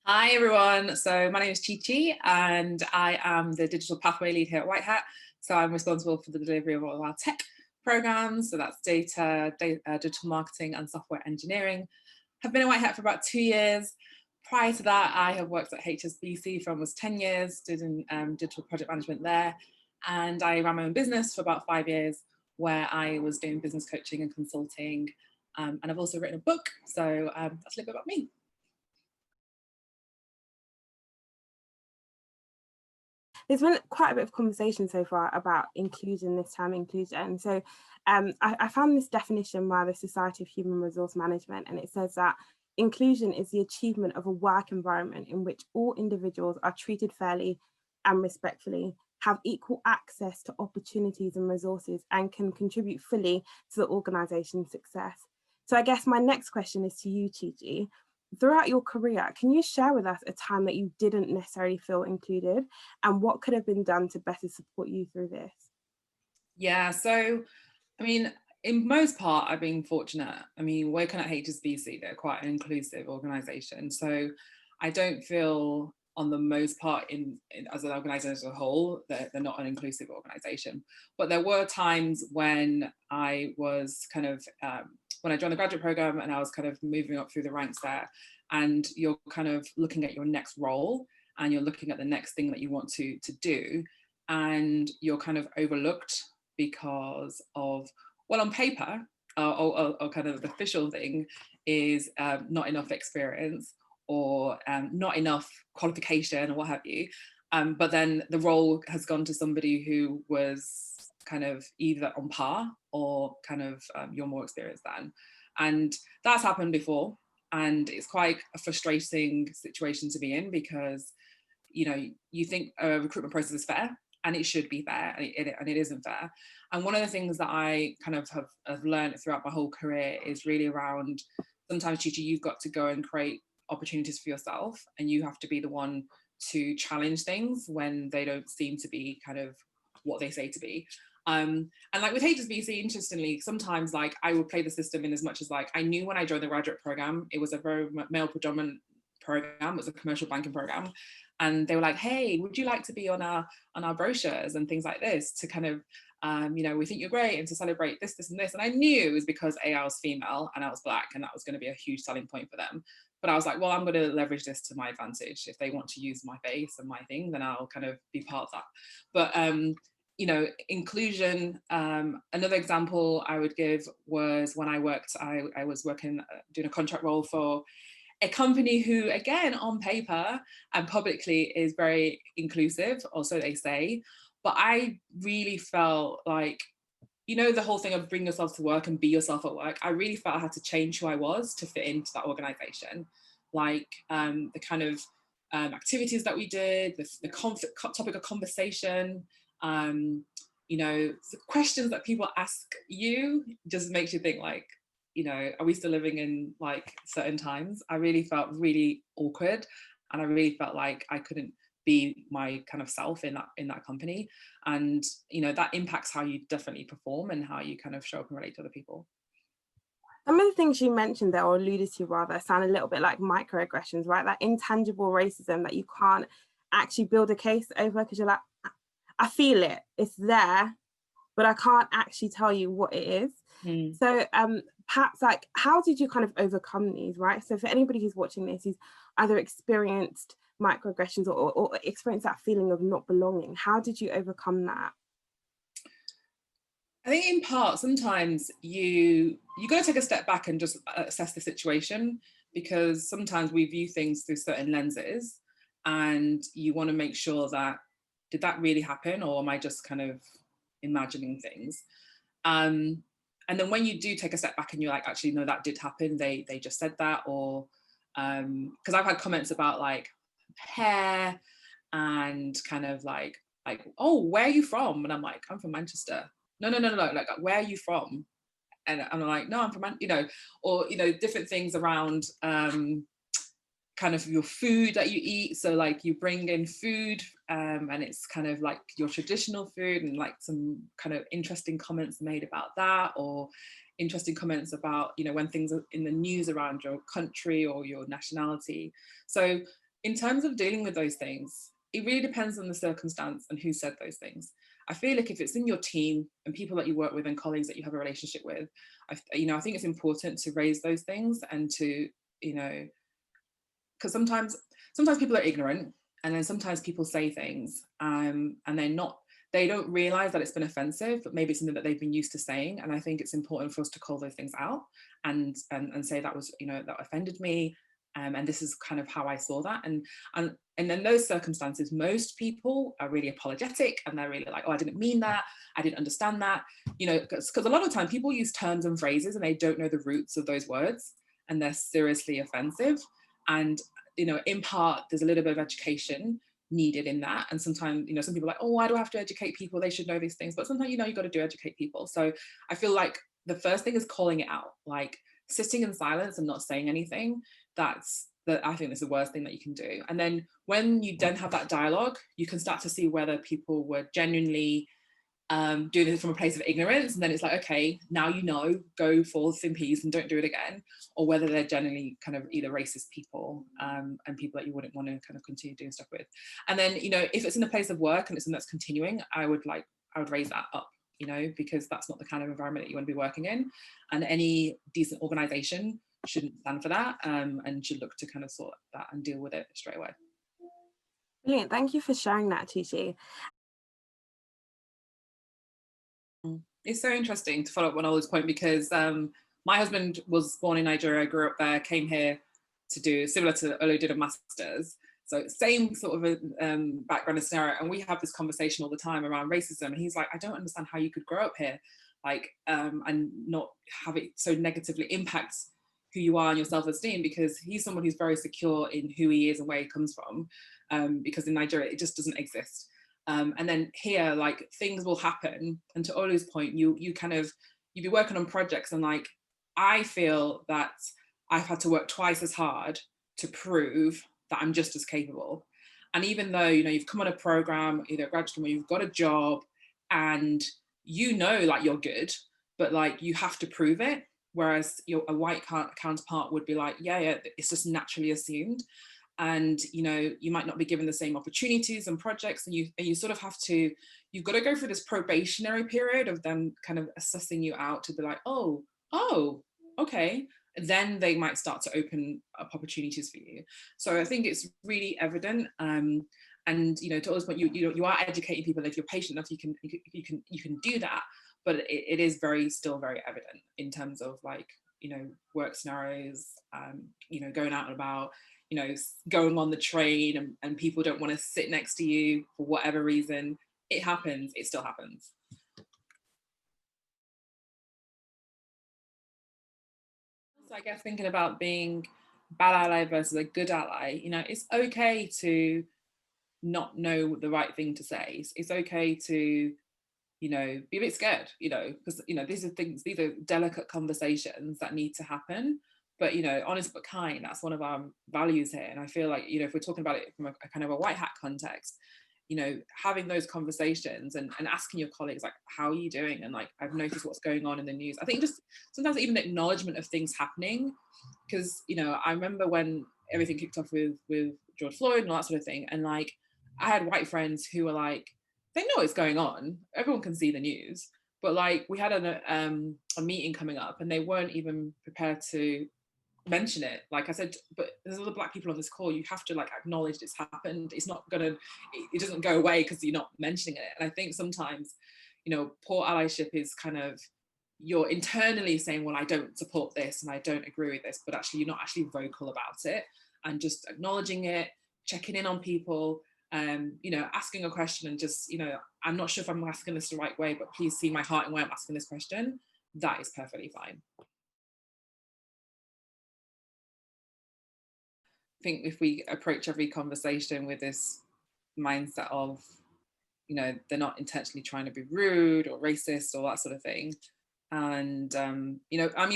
Hi everyone, so my name is Chichi and I am the digital pathway lead here at White Hat. So I'm responsible for the delivery of all of our tech programs, so that's data, digital marketing and software engineering. I've been at White Hat for about 2 years. Prior to that, I have worked at HSBC for almost 10 years, doing digital project management there. And I ran my own business for about 5 years where I was doing business coaching and consulting. And I've also written a book, so that's a little bit about me. There's been quite a bit of conversation so far about inclusion, this term inclusion. So I found this definition by the Society of Human Resource Management, and it says that inclusion is the achievement of a work environment in which all individuals are treated fairly and respectfully, have equal access to opportunities and resources, and can contribute fully to the organization's success. So I guess my next question is to you, Chichi. Throughout your career, can you share with us a time that you didn't necessarily feel included and what could have been done to better support you through this? Yeah, so I mean, in most part, I've been fortunate. I mean, working at HSBC, they're quite an inclusive organisation. So I don't feel on the most part as an organisation as a whole, that they're not an inclusive organisation. But there were times when I was kind of, when I joined the graduate programme and I was kind of moving up through the ranks there, and you're kind of looking at your next role and you're looking at the next thing that you want to do, and you're kind of overlooked because of, well, on paper, or kind of the official thing is not enough experience or not enough qualification or what have you. But then the role has gone to somebody who was kind of either on par or kind of you're more experienced than. And that's happened before. And it's quite a frustrating situation to be in because, you know, you think a recruitment process is fair and it should be fair, and it isn't fair. And one of the things that I kind of have learned throughout my whole career is really around, sometimes, Chichi, you've got to go and create opportunities for yourself, and you have to be the one to challenge things when they don't seem to be kind of what they say to be. And like with HSBC, interestingly, sometimes like I would play the system in as much as like I knew when I joined the graduate program, it was a very male predominant program, it was a commercial banking program, and they were like, hey, would you like to be on our brochures and things like this to kind of you know, we think you're great, and to celebrate this, this and this. And I knew it was because I was female and I was black, and that was going to be a huge selling point for them. But I was like, well, I'm going to leverage this to my advantage. If they want to use my face and my thing, then I'll kind of be part of that. But you know, inclusion, another example I would give was when I was working, doing a contract role for a company who, again, on paper and publicly is very inclusive, or so they say. But I really felt like, you know, the whole thing of bring yourself to work and be yourself at work, I really felt I had to change who I was to fit into that organization. Like the kind of activities that we did, the topic of conversation, you know, the questions that people ask you just makes you think like, you know, are we still living in like certain times? I really felt really awkward, and I really felt like I couldn't be my kind of self in that company. And you know, that impacts how you definitely perform and how you kind of show up and relate to other people. Some of the things you mentioned there, or alluded to rather, sound a little bit like microaggressions, right? That intangible racism that you can't actually build a case over because you're like, I feel it, it's there, but I can't actually tell you what it is. Mm. So perhaps like, how did you kind of overcome these, right? So for anybody who's watching this, who's either experienced microaggressions or experienced that feeling of not belonging, how did you overcome that? I think in part, sometimes you got to take a step back and just assess the situation, because sometimes we view things through certain lenses, and you want to make sure that, did that really happen, or am I just kind of imagining things? And then when you do take a step back and you're like, actually, no, that did happen. They just said that, or because I've had comments about like hair and kind of like, oh, where are you from? And I'm like, I'm from Manchester. No, like, where are you from? And I'm like, no, I'm from, you know, or, you know, different things around kind of your food that you eat. So like you bring in food and it's kind of like your traditional food, and like some kind of interesting comments made about that, or interesting comments about, you know, when things are in the news around your country or your nationality. So in terms of dealing with those things, it really depends on the circumstance and who said those things. I feel like if it's in your team and people that you work with and colleagues that you have a relationship with, I think it's important to raise those things and to, because sometimes people are ignorant, and then sometimes people say things and they don't realize that it's been offensive, but maybe it's something that they've been used to saying. And I think it's important for us to call those things out and say that was, that offended me. And this is kind of how I saw that. And in those circumstances, most people are really apologetic and they're really like, oh, I didn't mean that. I didn't understand that, because a lot of time people use terms and phrases and they don't know the roots of those words and they're seriously offensive. And, in part, there's a little bit of education needed in that. And sometimes, some people are like, oh, why do I have to educate people? They should know these things. But sometimes, you've got to educate people. So I feel like the first thing is calling it out, like sitting in silence and not saying anything. I think that's the worst thing that you can do. And then when you then have that dialogue, you can start to see whether people were genuinely doing this from a place of ignorance, and then it's like, okay, now go forth in peace and don't do it again, or whether they're generally kind of either racist people and people that you wouldn't want to kind of continue doing stuff with. And then, if it's in a place of work and it's something that's continuing, I would raise that up, because that's not the kind of environment that you want to be working in. And any decent organization shouldn't stand for that and should look to kind of sort that and deal with it straight away. Brilliant. Thank you for sharing that, Chichi. It's so interesting to follow up on Olu's point, because my husband was born in Nigeria, grew up there, came here to do similar to Olu did a master's. So same sort of a background and scenario. And we have this conversation all the time around racism. And he's like, I don't understand how you could grow up here, and not have it so negatively impact who you are and your self-esteem, because he's someone who's very secure in who he is and where he comes from, because in Nigeria, it just doesn't exist. And then here, things will happen. And to Olu's point, you'd be working on projects, and I feel that I've had to work twice as hard to prove that I'm just as capable. And even though, you've come on a program, either a graduate scheme, or you've got a job, and you're good, but you have to prove it. Whereas a white counterpart would be like, yeah, it's just naturally assumed. And you might not be given the same opportunities and projects, and you sort of you've got to go through this probationary period of them kind of assessing you out to be like, oh, okay. Then they might start to open up opportunities for you. So I think it's really evident. And to Ola's point, you are educating people. If you're patient enough, you can do that. But it is still very evident in terms of work scenarios, going out and about, going on the train and people don't want to sit next to you for whatever reason. It happens. It still happens. So I guess thinking about being bad ally versus a good ally, it's okay to not know the right thing to say. It's okay to, be a bit scared, because, these are delicate conversations that need to happen. But, honest but kind, that's one of our values here. And I feel like, if we're talking about it from a kind of a white hat context, having those conversations and asking your colleagues, how are you doing? And I've noticed what's going on in the news. I think just sometimes even acknowledgement of things happening, because, I remember when everything kicked off with George Floyd and all that sort of thing. And I had white friends who were they know what's going on. Everyone can see the news. But we had a meeting coming up and they weren't even prepared to mention it. I said, but there's other Black people on this call, you have to acknowledge it's happened. It's not gonna, it doesn't go away because you're not mentioning it. And I think sometimes, poor allyship is kind of, you're internally saying, well, I don't support this and I don't agree with this, but actually you're not actually vocal about it, and just acknowledging it, checking in on people, asking a question and just, I'm not sure if I'm asking this the right way, but please see my heart in why I'm asking this question. That is perfectly fine. I think if we approach every conversation with this mindset of, they're not intentionally trying to be rude or racist or that sort of thing. And,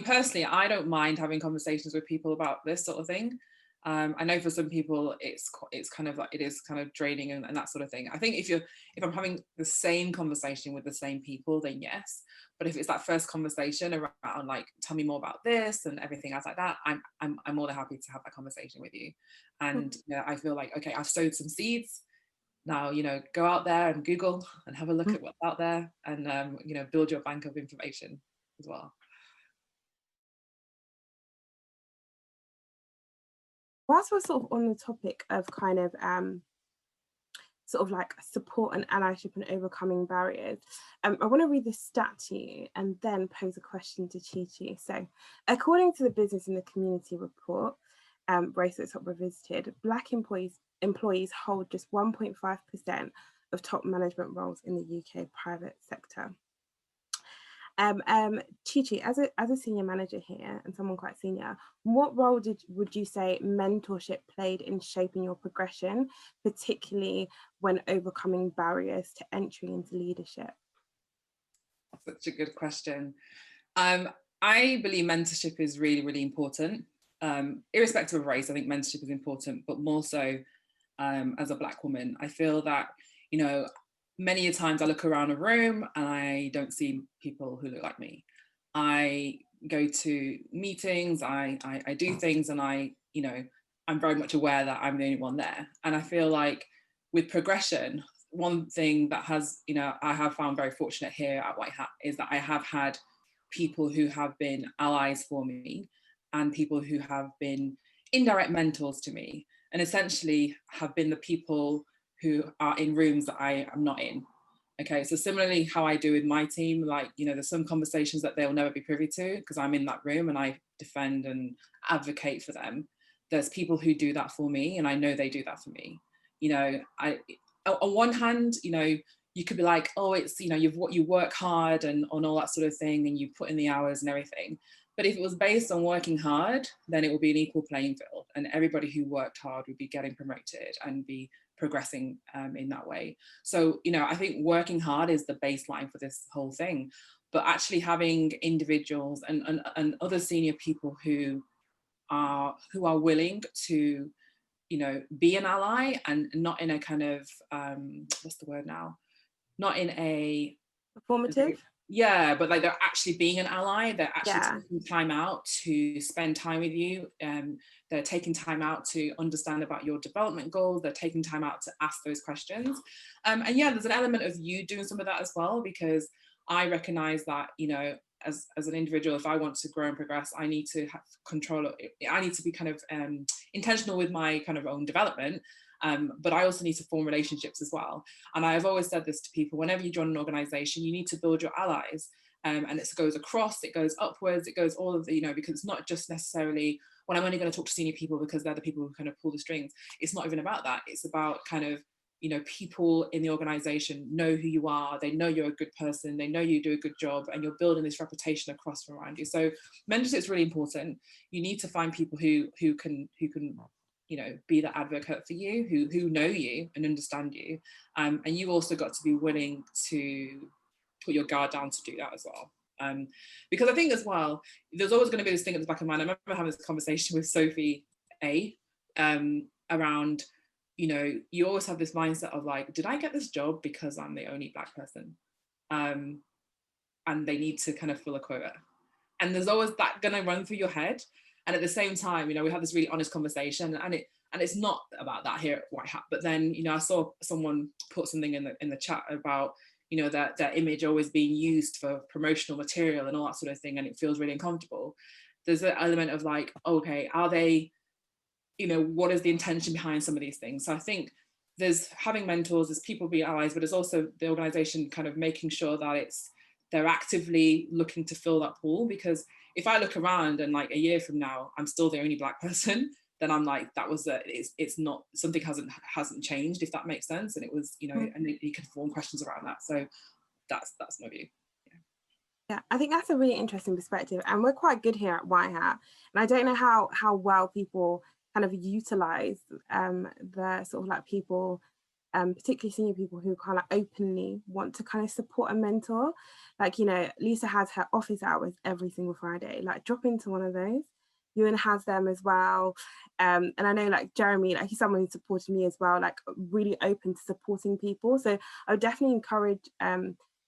personally, I don't mind having conversations with people about this sort of thing. I know for some people it's kind of like, it is kind of draining and that sort of thing. I think if I'm having the same conversation with the same people, then yes. But if it's that first conversation around like, tell me more about this and everything else like that, I'm more than happy to have that conversation with you. And I feel like, okay, I've sowed some seeds. Now, go out there and Google and have a look at what's out there, and build your bank of information as well. Whilst we're sort of on the topic of kind of sort of like support and allyship and overcoming barriers, I want to read this stat to you and then pose a question to Chichi. So according to the Business in the Community report, Bracelets Top Revisited, Black employees hold just 1.5% of top management roles in the UK private sector. Chichi, as a senior manager here and someone quite senior, what role would you say mentorship played in shaping your progression, particularly when overcoming barriers to entry into leadership? Such a good question. I believe mentorship is really, really important. Irrespective of race, I think mentorship is important, but more so as a Black woman. I feel that, many a times I look around a room and I don't see people who look like me. I go to meetings, I do things, and I'm very much aware that I'm the only one there. And I feel like with progression, one thing that has, I have found very fortunate here at White Hat is that I have had people who have been allies for me and people who have been indirect mentors to me, and essentially have been the people who are in rooms that I am not in. Okay, so similarly how I do with my team, like, there's some conversations that they'll never be privy to because I'm in that room and I defend and advocate for them. There's people who do that for me, and I know they do that for me. On one hand, you could be like, oh, it's, you work hard and on all that sort of thing, and you put in the hours and everything. But if it was based on working hard, then it would be an equal playing field, and everybody who worked hard would be getting promoted and be progressing in that way. So, I think working hard is the baseline for this whole thing, but actually having individuals and other senior people who are willing to, be an ally, and not in a kind of, what's the word now? Not in a Performative? Yeah, but like they're actually being an ally. They're actually taking time out to spend time with you. They're taking time out to understand about your development goals. They're taking time out to ask those questions. And yeah, there's an element of you doing some of that as well, because I recognize that, as an individual, if I want to grow and progress, I need to have control. I need to be kind of intentional with my kind of own development. But I also need to form relationships as well. And I've always said this to people: whenever you join an organization, you need to build your allies. And it goes across, it goes upwards, it goes all of the, because it's not just necessarily, well, I'm only going to talk to senior people because they're the people who kind of pull the strings. It's not even about that. It's about kind of, people in the organization know who you are, they know you're a good person, they know you do a good job, and you're building this reputation across from around you. So mentorship is really important. You need to find people who can be the advocate for you, who know you and understand you. And you also got to be willing to put your guard down to do that as well. Because I think as well, there's always going to be this thing at the back of my mind. I remember having this conversation with Sophie A around, you always have this mindset of like, did I get this job because I'm the only Black person? And they need to kind of fill a quota. And there's always that going to run through your head. And at the same time, we had this really honest conversation, and it's not about that here at White Hat. But then, I saw someone put something in the chat about, that image always being used for promotional material and all that sort of thing, and it feels really uncomfortable. There's an element of like, okay, are they, what is the intention behind some of these things? So I think there's having mentors, there's people being allies, but it's also the organization kind of making sure that they're actively looking to fill that pool. Because if I look around and like a year from now, I'm still the only Black person, then I'm like, that was it's not, something hasn't changed, if that makes sense. And it was, and you can form questions around that. So that's my view. Yeah, I think that's a really interesting perspective, and we're quite good here at White Hat. And I don't know how well people kind of utilize the sort of like people, particularly senior people who kind of openly want to kind of support a mentor. Like, Lisa has her office hours every single Friday. Like, drop into one of those. Ewan has them as well. And I know like Jeremy, like he's someone who supported me as well, like really open to supporting people. So I would definitely encourage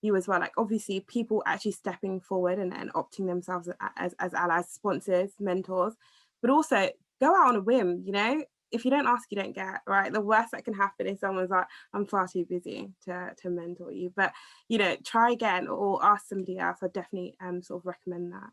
you as well, like obviously people actually stepping forward and opting themselves as allies, sponsors, mentors, but also go out on a whim, you know. If you don't ask, you don't get, right? The worst that can happen is someone's like, I'm far too busy to mentor you. But, you know, try again or ask somebody else. I definitely sort of recommend that.